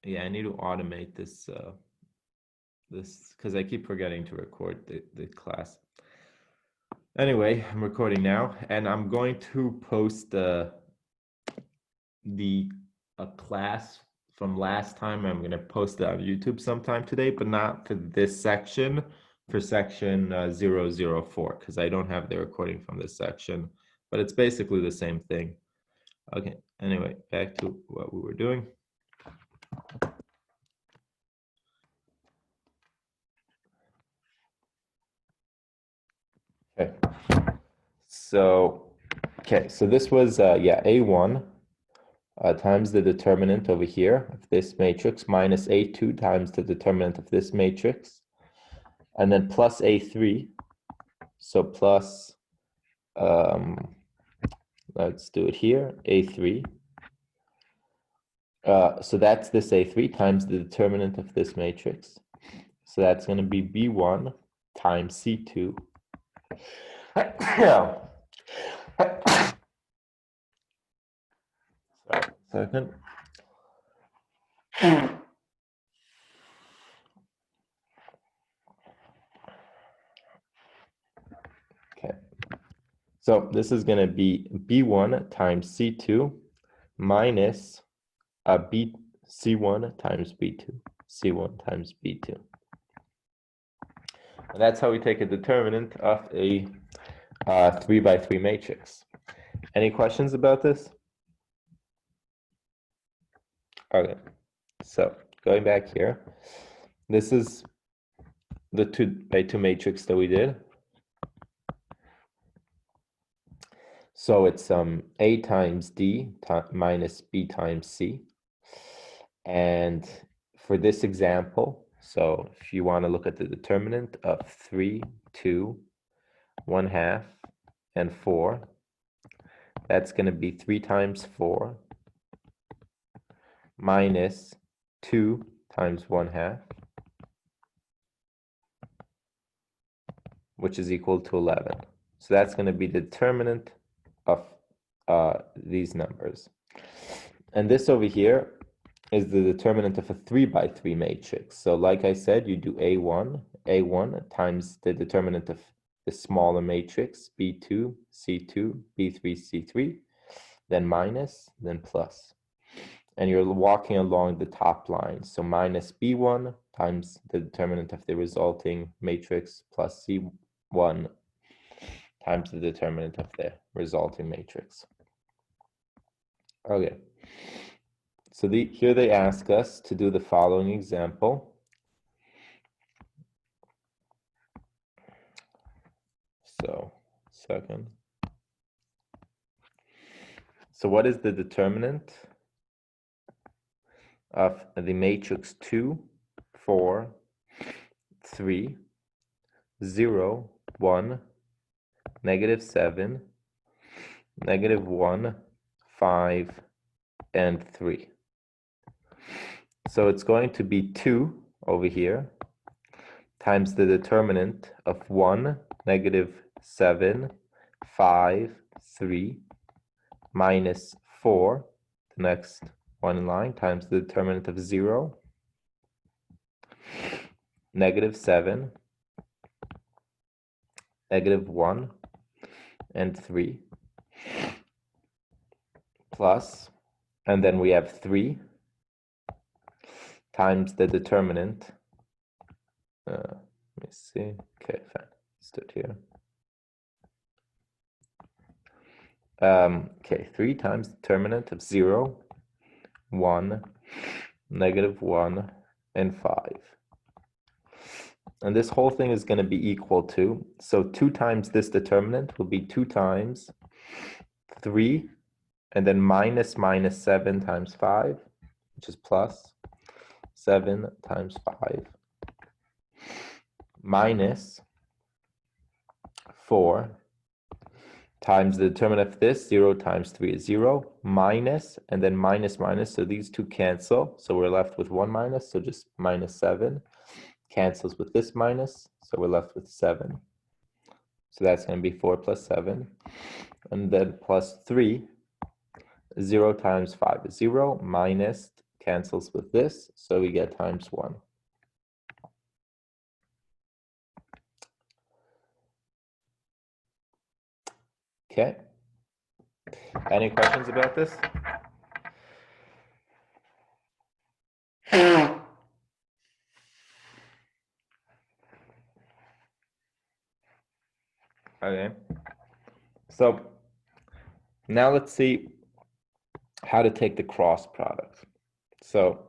Yeah, I need to automate this this because I keep forgetting to record the class. Anyway, I'm recording now, and I'm going to post the class from last time. I'm going to post it on YouTube sometime today, but not for this section, for section 004, because I don't have the recording from this section, but it's basically the same thing. Okay, anyway, back to what we were doing. Okay, so this was A1 times the determinant over here of this matrix minus A2 times the determinant of this matrix, and then plus A3. So plus, let's do it here, A3. So that's this A3 times the determinant of this matrix. So that's going to be B1 times C2. Second. Okay. So this is going to be B1 times C2 minus C1 times B2. C1 times B2. And that's how we take a determinant of a 3x3 matrix. Any questions about this? Okay, so going back here, this is the 2x2 matrix that we did. So it's A times D minus B times C. And for this example, so if you want to look at the determinant of 3, 2, 1/2, and 4, that's going to be 3 times 4 minus 2 times 1/2, which is equal to 11. So that's going to be the determinant of these numbers. And this over here is the determinant of a 3x3 matrix. So like I said, you do A1 times the determinant of the smaller matrix, B2, C2, B3, C3, then minus, then plus. And you're walking along the top line. So minus B1 times the determinant of the resulting matrix plus C1 times the determinant of the resulting matrix. Okay. So here they ask us to do the following example. So, second. So what is the determinant of the matrix 2, 4, 3, 0, 1, -7, -1, 5, and 3? So it's going to be 2 over here times the determinant of 1, -7, 5, 3, minus 4, the next one in line, times the determinant of 0, -7, -1, and 3, plus, and then we have 3 times the determinant. Let me see. Okay, fine. Let's do it here. Okay, 3 times determinant of 0, 1, -1, and 5. And this whole thing is going to be equal to, so 2 times this determinant will be 2 times 3, and then minus 7 times 5, which is plus 7 times 5, minus 4 times the determinant of this, 0 times 3 is 0, minus, and then minus, so these two cancel, so we're left with 1 minus, so just -7 cancels with this minus, so we're left with 7. So that's going to be 4 plus 7, and then plus 3, 0 times 5 is 0, minus cancels with this, so we get times 1. Okay. Any questions about this? Okay. So now let's see how to take the cross product. So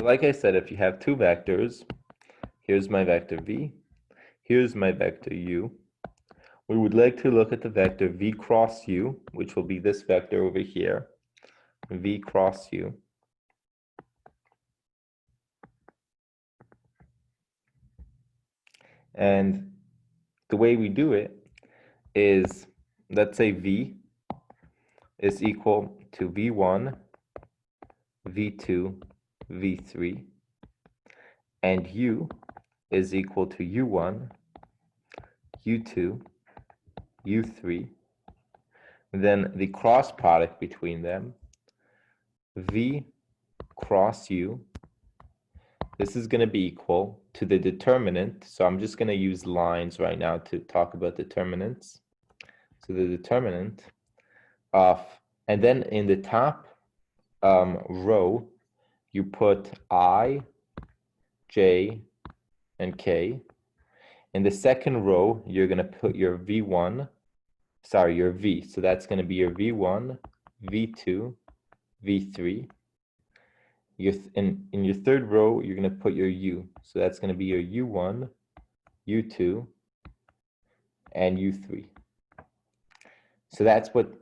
like I said, if you have two vectors, here's my vector v, here's my vector u. We would like to look at the vector v cross u, which will be this vector over here, v cross u. And the way we do it is, let's say v is equal to v1, v2, v3, and u is equal to u1, u2, u3. Then the cross product between them, v cross u, this is going to be equal to the determinant. So I'm just going to use lines right now to talk about determinants. So the determinant of, and then in the top row, you put I, J, and K. In the second row, you're going to put your V1, sorry, your V. So that's going to be your V1, V2, V3. In your third row, you're going to put your U. So that's going to be your U1, U2, and U3. So that's what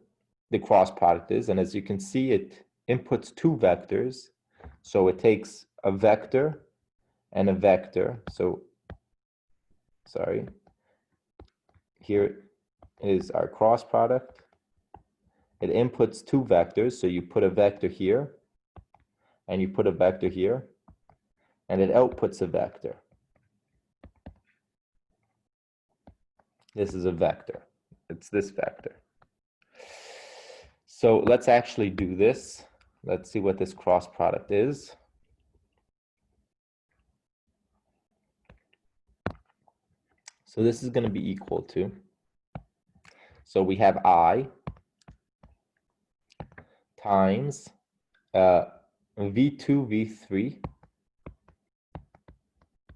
the cross product is. And as you can see, it inputs two vectors. So it takes a vector and a vector. So, sorry, here is our cross product. It inputs two vectors. So you put a vector here, and you put a vector here, and it outputs a vector. This is a vector. It's this vector. So let's actually do this. Let's see what this cross product is. So this is going to be equal to, so we have I times V2, V3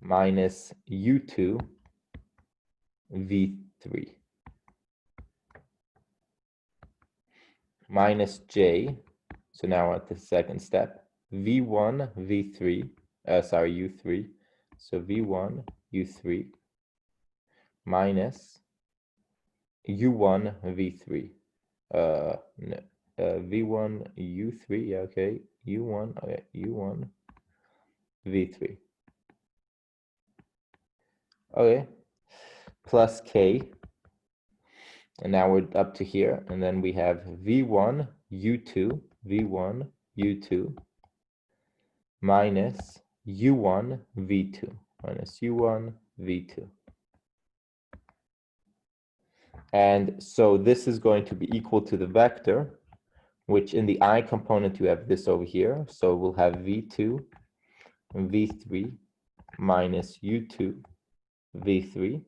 minus U2, V3 minus J. So now at the second step, V1, V3, sorry, U3. So V1, U3 minus U1, V3. No, V1, U3, yeah, okay, U1, okay, U1, V3. Okay, plus K, and now we're up to here, and then we have V1, U2, V1, U2, minus U1, V2, minus U1, V2. And so this is going to be equal to the vector, which in the I component, you have this over here. So we'll have V2, V3 minus U2, V3,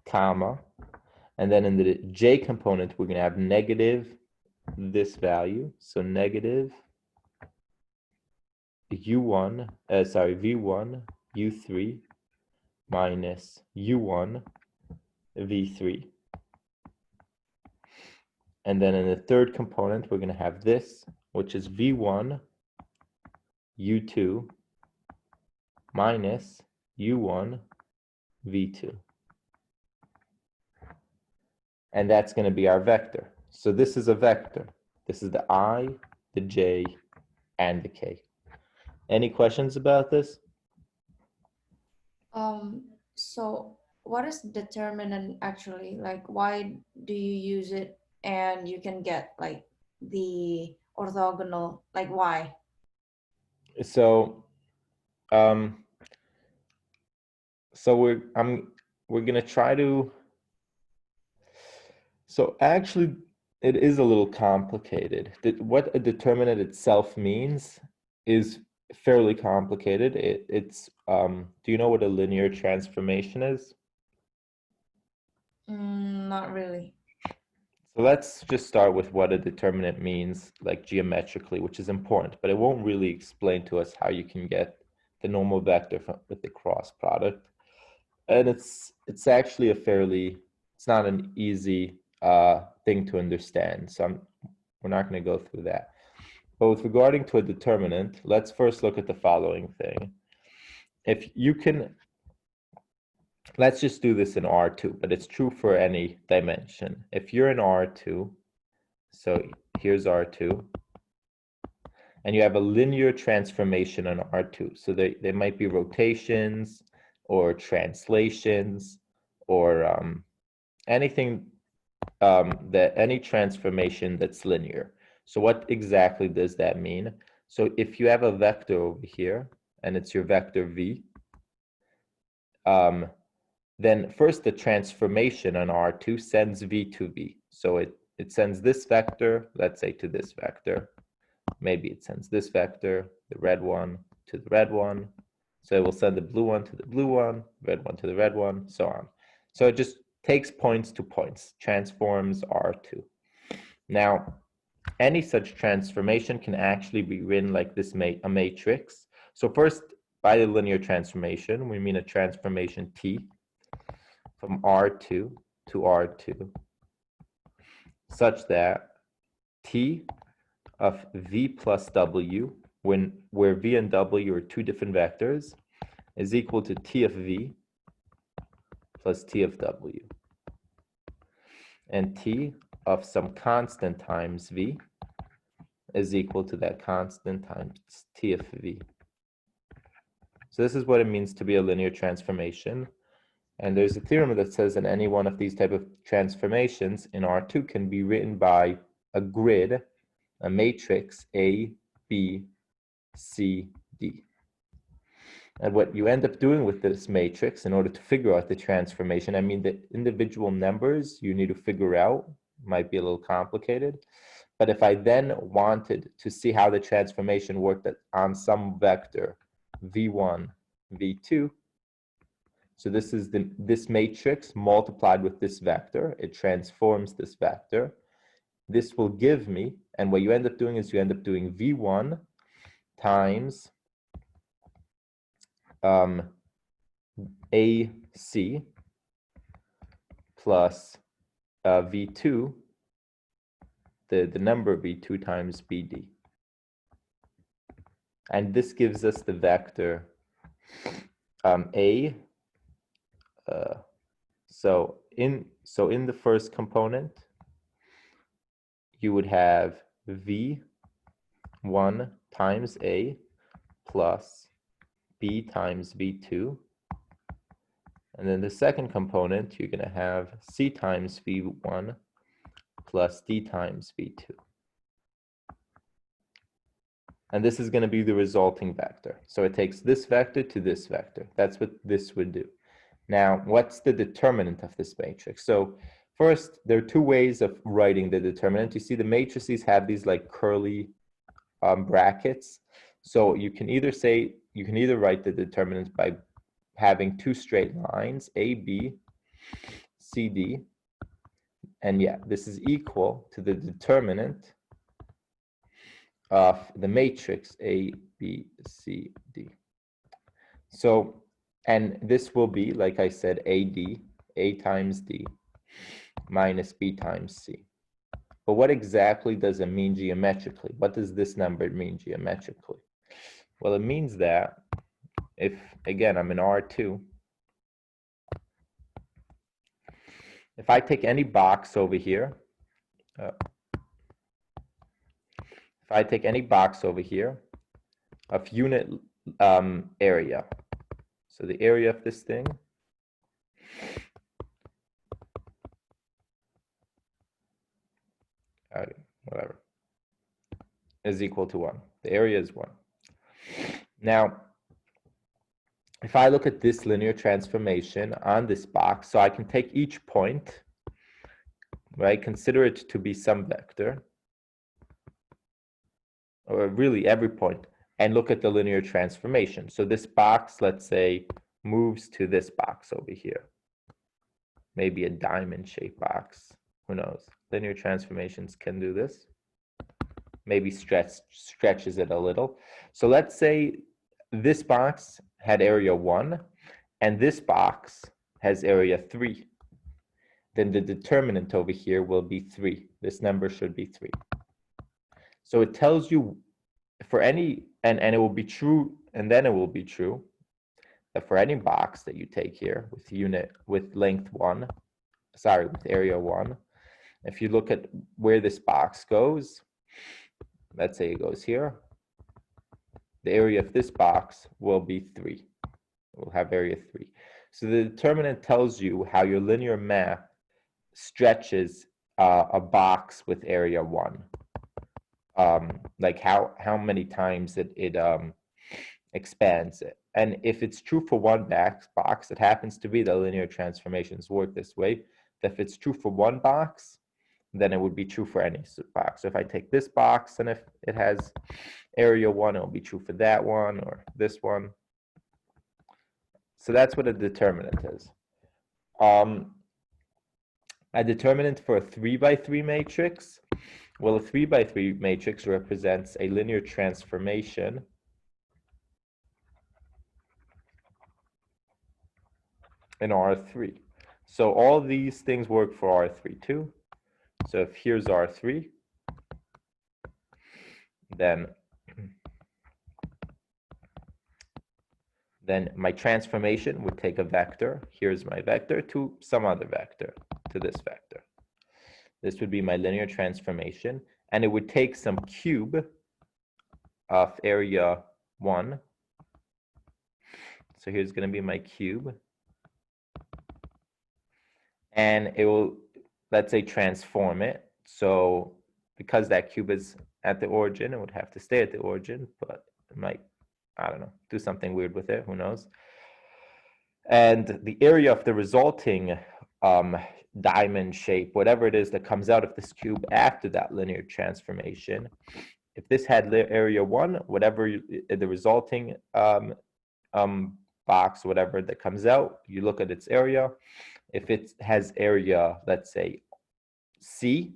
comma. And then in the J component, we're going to have negative this value. So negative V1, U3 minus U1, V3. And then in the third component, we're going to have this, which is V1, U2 minus U1, V2. And that's going to be our vector. So this is a vector. This is the I, the J, and the K. Any questions about this? So what is determinant actually? Like, why do you use it? And you can get like orthogonal? Like why? So, um, so we're gonna try to. So actually, it is a little complicated. What a determinant itself means is fairly complicated. Do you know what a linear transformation is? Not really. So let's just start with what a determinant means, like geometrically, which is important, but it won't really explain to us how you can get the normal vector with the cross product. And it's actually it's not an easy thing to understand. So we're not going to go through that. But with regarding to a determinant, let's first look at the following thing. If you can, let's just do this in R2, but it's true for any dimension. If you're in R2, so here's R2, and you have a linear transformation on R2. So they might be rotations or translations or anything any transformation that's linear. So what exactly does that mean? So if you have a vector over here, and it's your vector v, then first the transformation on R2 sends v to v. So it sends this vector, let's say, to this vector. Maybe it sends this vector, the red one, to the red one. So it will send the blue one to the blue one, red one to the red one, so on. So it just takes points to points, transforms R2. Now, any such transformation can actually be written like this, a matrix. So first, by the linear transformation, we mean a transformation T from R2 to R2, such that T of V plus W, where V and W are two different vectors, is equal to T of V plus T of W. And T of some constant times V is equal to that constant times T of V. So this is what it means to be a linear transformation. And there's a theorem that says that any one of these type of transformations in R2 can be written by a grid, a matrix A, B, C, D. And what you end up doing with this matrix in order to figure out the transformation, I mean, the individual numbers you need to figure out might be a little complicated. But if I then wanted to see how the transformation worked on some vector v1, v2, so this is this matrix multiplied with this vector, it transforms this vector. This will give me, and what you end up doing is you end up doing v1 times AC plus v2, the number v2 times bd. And this gives us the vector A. So in the first component, you would have v1 times A plus b times v2. And then the second component, you're going to have c times v1 plus d times v2. And this is going to be the resulting vector. So it takes this vector to this vector. That's what this would do. Now, what's the determinant of this matrix? So first, there are two ways of writing the determinant. You see the matrices have these like curly brackets. So you can either write the determinant by having two straight lines, A, B, C, D. And yeah, this is equal to the determinant of the matrix A, B, C, D. So, and this will be, like I said, AD, A times D, minus B times C. But what exactly does it mean geometrically? What does this number mean geometrically? Well, it means that if, again, I'm in R2, if I take any box over here, of unit area, so the area of this thing, whatever. is equal to 1. The area is 1. Now, if I look at this linear transformation on this box, so I can take each point, right, consider it to be some vector, or really every point, and look at the linear transformation. So this box, let's say, moves to this box over here. Maybe a diamond-shaped box. Who knows? Linear transformations can do this. Maybe stretches it a little. So let's say this box had area 1, and this box has area 3. Then the determinant over here will be 3. This number should be 3. So it tells you for any, and it will be true, and then it will be true that for any box that you take here with length 1, sorry, with area 1, if you look at where this box goes, let's say it goes here, the area of this box will be 3. We'll have area 3. So the determinant tells you how your linear map stretches a box with area 1. Like how many times it expands it. And if it's true for one box, it happens to be the linear transformations work this way. If it's true for one box, then it would be true for any box. So if I take this box and if it has area 1, it will be true for that one or this one. So that's what a determinant is. A determinant for a 3x3 matrix. Well, a 3x3 matrix represents a linear transformation in R3. So all these things work for R3 too. So if here's R3, then my transformation would take a vector. Here's my vector to some other vector, to this vector. This would be my linear transformation, and it would take some cube of area 1. So here's going to be my cube. And it will, let's say, transform it. So because that cube is at the origin, it would have to stay at the origin, but it might, I don't know, do something weird with it, who knows. And the area of the resulting diamond shape, whatever it is that comes out of this cube after that linear transformation, if this had area 1, whatever the resulting box, whatever that comes out, you look at its area. If it has area, let's say, C,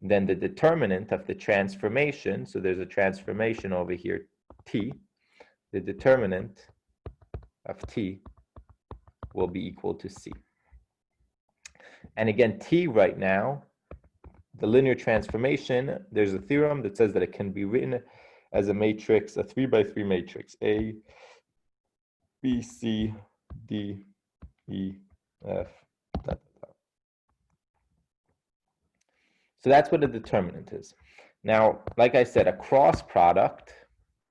then the determinant of the transformation, so there's a transformation over here, T, the determinant of T will be equal to C. And again, T right now, the linear transformation, there's a theorem that says that it can be written as a matrix, a 3x3 matrix, A, B, C, D, E, F. So that's what a determinant is. Now, like I said, a cross product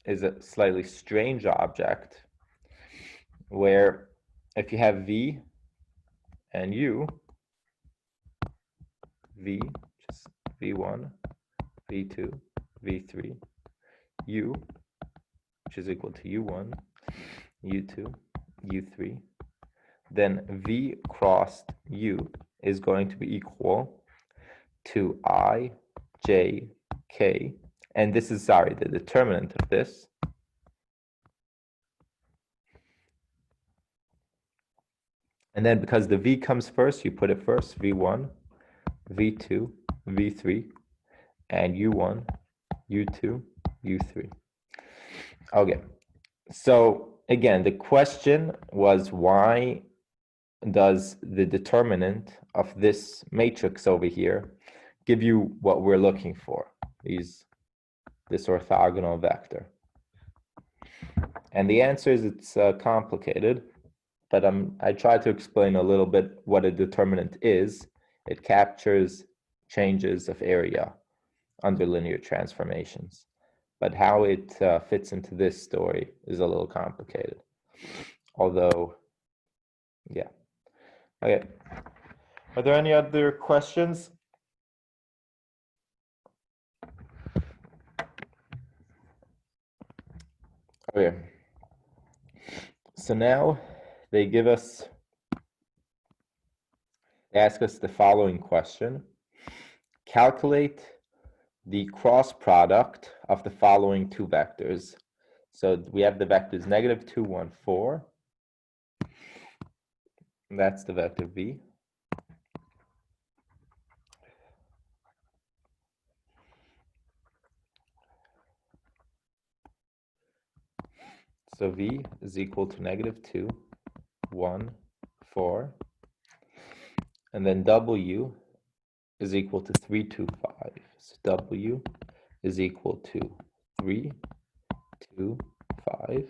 is a slightly strange object where if you have V and U, V, just V1, V2, V3, U, which is equal to U1, U2, U3, then V crossed U is going to be equal to I, J, K, and this is, sorry, the determinant of this. And then because the V comes first, you put it first, V1, V2, V3, and U1, U2, U3. Okay, so again, the question was, why does the determinant of this matrix over here give you what we're looking for, this orthogonal vector? And the answer is it's complicated, but I try to explain a little bit what a determinant is. It captures changes of area under linear transformations. But how it fits into this story is a little complicated. Although, yeah. Okay. Are there any other questions? Okay. So now they ask us the following question. Calculate the cross product of the following two vectors. So we have the vectors negative 2, 1, 4. That's the vector v. So v is equal to negative 2, 1, 4. And then w is equal to 3, 2, 5. So w is equal to 3, 2, 5. And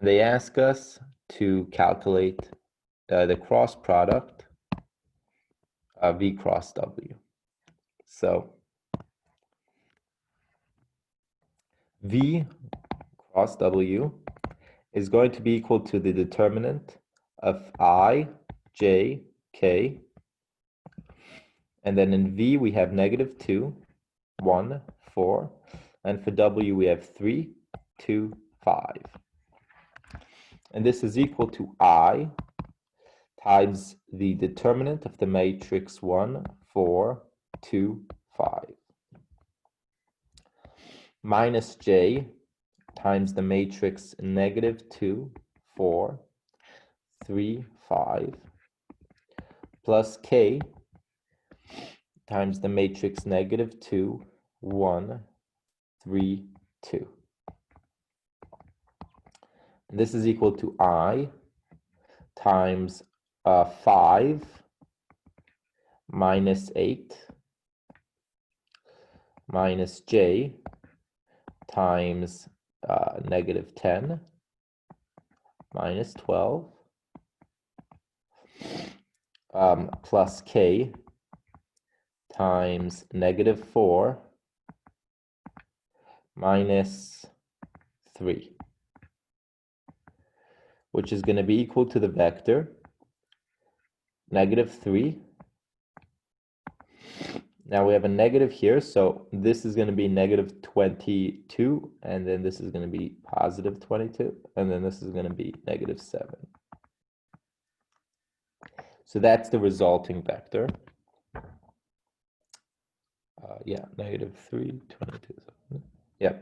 they ask us to calculate the cross product of v cross w. So v cross w is going to be equal to the determinant of I, j, k. And then in v we have negative 2, 1, 4. And for w we have 3, 2, 5. And this is equal to I times the determinant of the matrix 1, 4, 2, 5. Minus j times the matrix negative 2, 4, 3, 5. Plus k times the matrix negative 2, 1, 3, 2. And this is equal to I times 5 minus 8 minus j times negative 10 minus 12 plus k times negative 4 minus 3, which is going to be equal to the vector negative 3. Now we have a negative here, so this is going to be negative 22, and then this is going to be positive 22, and then this is going to be negative 7. So that's the resulting vector. Yeah, negative 3, 22. Yeah.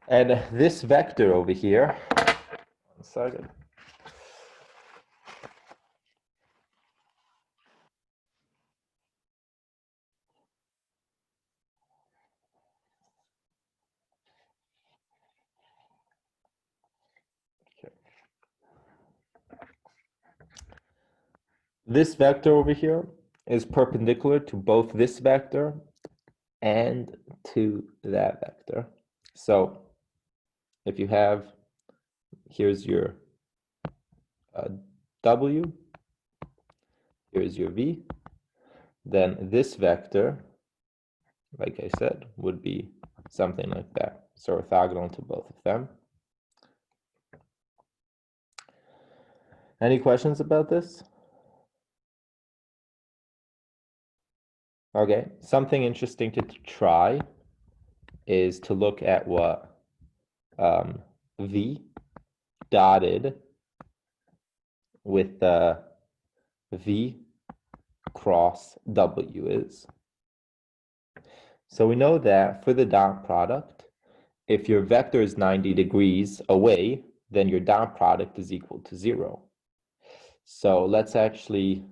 And this vector over here, 1 second. This vector over here is perpendicular to both this vector and to that vector. So if you have, here's your w, here's your v, then this vector, like I said, would be something like that. So orthogonal to both of them. Any questions about this? Okay, something interesting to try is to look at what v dotted with v cross w is. So we know that for the dot product, if your vector is 90 degrees away, then your dot product is equal to 0. So let's actually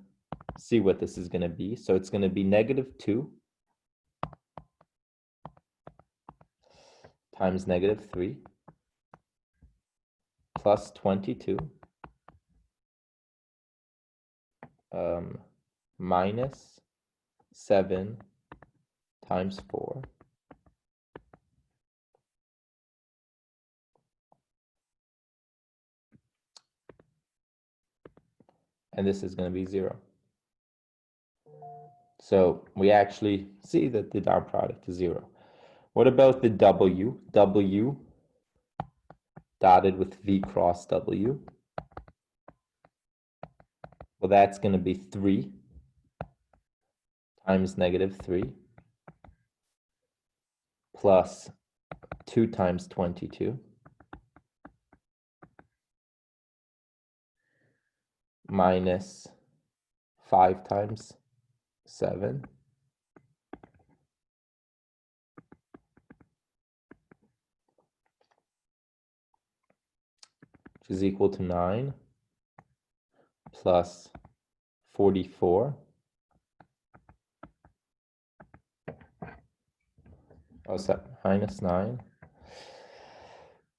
see what this is going to be. So it's going to be negative 2 times negative 3 plus 22 minus 7 times 4. And this is going to be 0. So we actually see that the dot product is 0. What about the w? W dotted with v cross w. Well, that's going to be 3 times negative 3 plus 2 times 22 minus 5 times 7, which is equal to 9, plus 44, minus 9,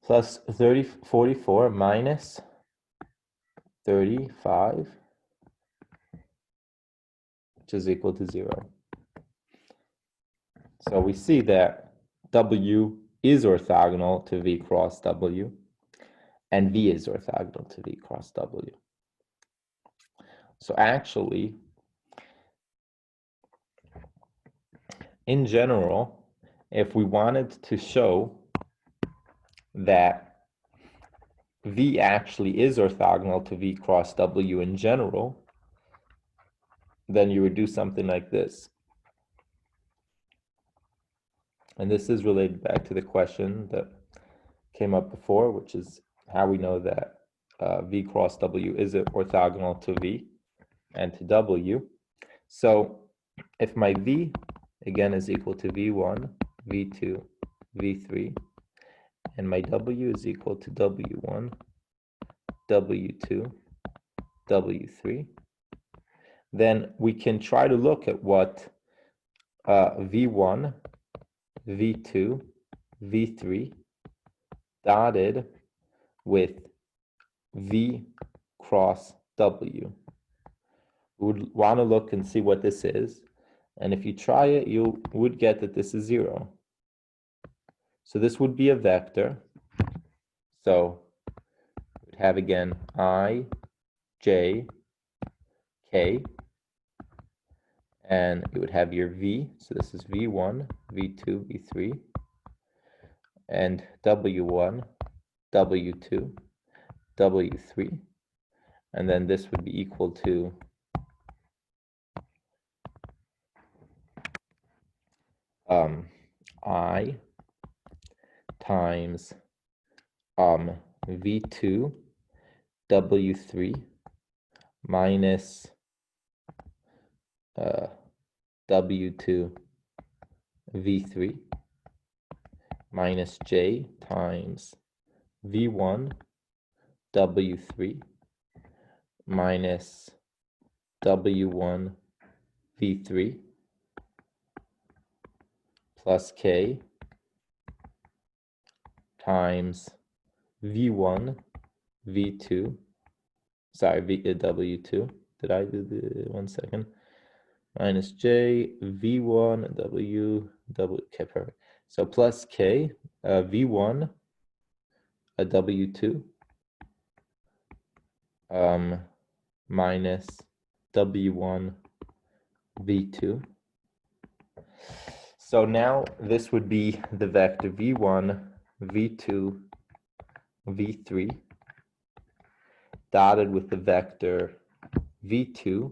plus 44 minus 35, which is equal to 0. So we see that W is orthogonal to V cross W, and V is orthogonal to V cross W. So actually, in general, if we wanted to show that V actually is orthogonal to V cross W in general, then you would do something like this. And this is related back to the question that came up before, which is how we know that V cross W is orthogonal to V and to W. So if my V, again, is equal to V1, V2, V3, and my W is equal to W1, W2, W3, then we can try to look at what V1, V2, V3 dotted with V cross W. We would want to look and see what this is. And if you try it, you would get that this is 0. So this would be a vector. So we'd have again I, J, K, and you would have your V. So this is V1, V2, V3, and W1, W2, W3. And then this would be equal to I times V2 W3 minus W2 V3 minus J times V1 W3 minus W1 V3 plus K times V1 V2, sorry, W2, did I do the 1 second, minus J V1 W, okay, perfect. So plus K V1 W2 minus W1 V2. So now this would be the vector V1, V2, V3 dotted with the vector V2,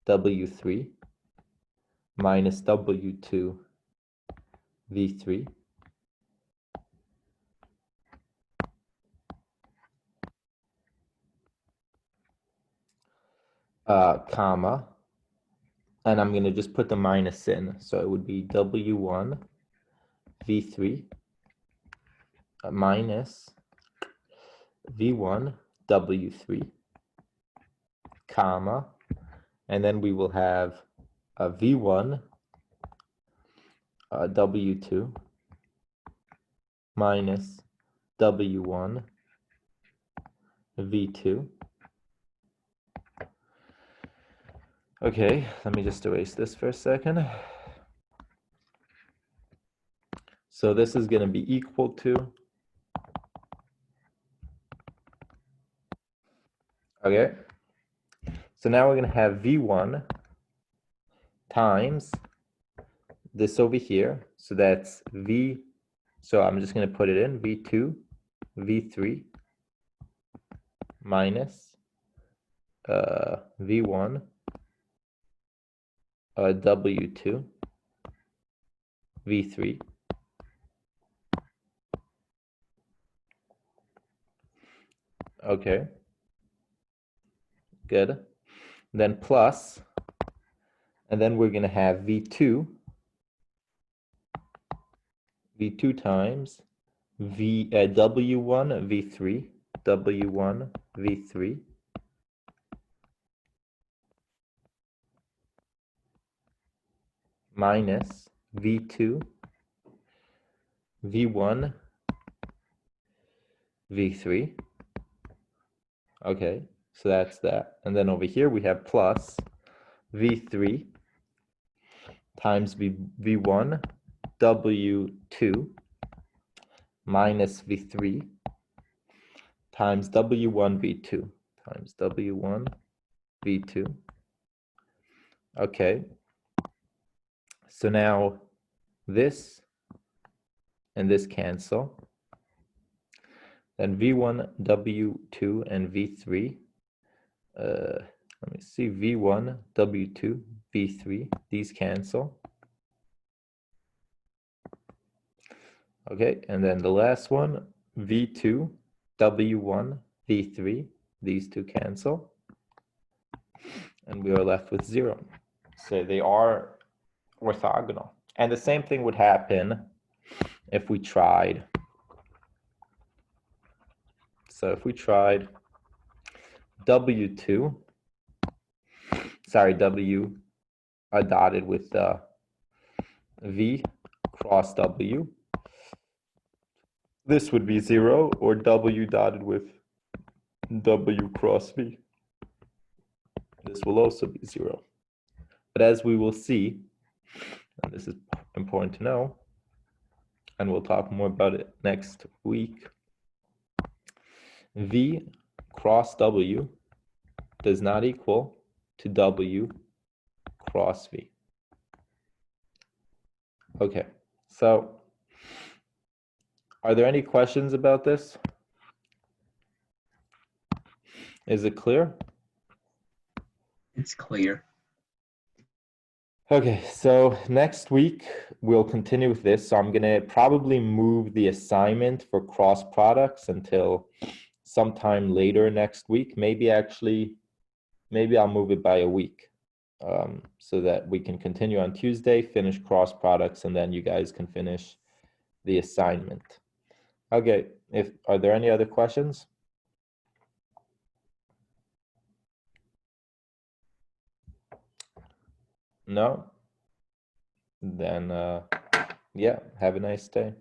W3 minus W2, V3 comma, and I'm going to just put the minus in. So it would be W1, V3 minus V1, W3, comma, and then we will have a V1, W2 minus W1, V2. Okay, let me just erase this for a second. So this is going to be equal to, okay, so now we're going to have V1 times this over here. So that's V, so I'm just going to put it in, V2, V3 minus V1, W2, V3 Okay, good. Then plus, and then we're going to have V2 times W1 V3 W1 V3 minus V2 V1 V3. Okay, so that's that. And then over here we have plus V3 times V1 W2 minus V3 times W1 V2 times W1 V2. Okay, so now this and this cancel. Then V1 W2 and V3. Let me see, V1 W2 V3. These cancel. Okay, and then the last one, V2 W1 V3. These two cancel. And we are left with 0. So they are orthogonal. And the same thing would happen if we tried. So if we tried W2, sorry, W dotted with V cross W, this would be 0, or W dotted with W cross V. This will also be 0. But as we will see, and this is important to know, and we'll talk more about it next week, V cross W does not equal to W cross V. Okay, so are there any questions about this? Is it clear? It's clear. Okay, so next week we'll continue with this. So I'm gonna probably move the assignment for cross products until sometime later next week. Maybe I'll move it by a week, so that we can continue on Tuesday, finish cross products, and then you guys can finish the assignment. Okay, are there any other questions? No? Then, yeah, have a nice day.